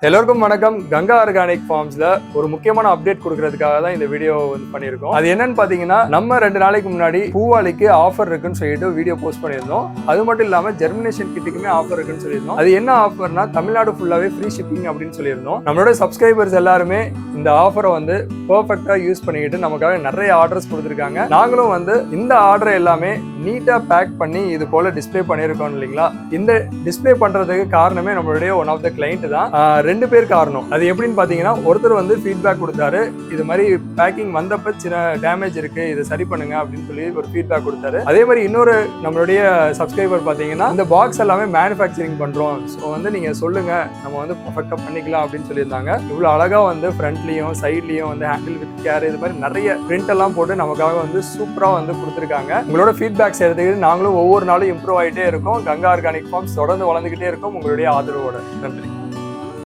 எல்லோருக்கும் வணக்கம். கங்கா ஆர்கானிக் ஃபார்ம்ஸ்ல ஒரு முக்கியமான அப்டேட் கொடுக்கறதுக்காக தான் இந்த வீடியோ பண்ணியிருக்கோம். அது என்னன்னு பாத்தீங்கன்னா, நம்ம 2 நாளைக்கு முன்னாடி பூவாலிக்கு ஆஃபர் இருக்குன்னு சொல்லிட்டு வீடியோ போஸ்ட் பண்ணியிருந்தோம். அது மட்டும் இல்லாம ஜெர்மினேஷன் கிட்டுக்குமே ஆஃபர் இருக்குன்னு சொல்லியிருந்தோம். அது என்ன ஆஃபர்னா, தமிழ்நாடு ஃபுல்லாவே ஃப்ரீ ஷிப்பிங் அப்படின்னு சொல்லியிருந்தோம். நம்மளோட சப்ஸ்கிரைபர்ஸ் எல்லாருமே இந்த ஆஃபரை பெர்ஃபெக்டா யூஸ் பண்ணிக்கிட்டு நமக்காக நிறைய ஆர்டர்ஸ் கொடுத்துருக்காங்க. நாங்களும் இந்த ஆர்டர் எல்லாமே நீட்டா பேக் பண்ணி இது போல டிஸ்பிளே பண்ணியிருக்கோம் இல்லைங்களா. இந்த டிஸ்பிளே பண்றதுக்கு காரணமே நம்மளுடைய ஒன் ஆஃப் த கிளைண்ட் தான். 2 பேர் காரணம். அது எப்படின்னு பாத்தீங்கன்னா, ஒருத்தர் ஃபீட்பேக் கொடுத்தாரு, இது மாதிரி பேக்கிங் வந்தப்ப சின்ன டேமேஜ் இருக்கு, இதை சரி பண்ணுங்க அப்படின்னு சொல்லி ஒரு ஃபீட்பேக் கொடுத்தாரு. அதே மாதிரி இன்னொரு நம்மளுடைய சப்ஸ்கிரைபர் பாத்தீங்கன்னா, இந்த பாக்ஸ் எல்லாமே மேனுஃபேக்சரிங் பண்றோம், ஸோ நீங்க சொல்லுங்க, நம்ம பெர்ஃபெக்டா பண்ணிக்கலாம் அப்படின்னு சொல்லியிருந்தாங்க. இவ்வளவு அழகா ஃப்ரண்ட்லயும் சைட்லயும் ஹேண்டில் வித் கேர் இது மாதிரி நிறைய பிரிண்ட் எல்லாம் போட்டு நமக்காக சூப்பரா கொடுத்துருக்காங்க. உங்களோட ஃபீட்பேக்ஸ் எடுத்துக்கிட்டு நாங்களும் ஒவ்வொரு நாளும் இம்ப்ரூவ் ஆகிட்டே இருக்கோம். கங்கா ஆர்கானிக் ஃபார்ம்ஸ் தொடர்ந்து வளர்ந்துகிட்டே இருக்கும் உங்களுடைய ஆதரவோட. நன்றி.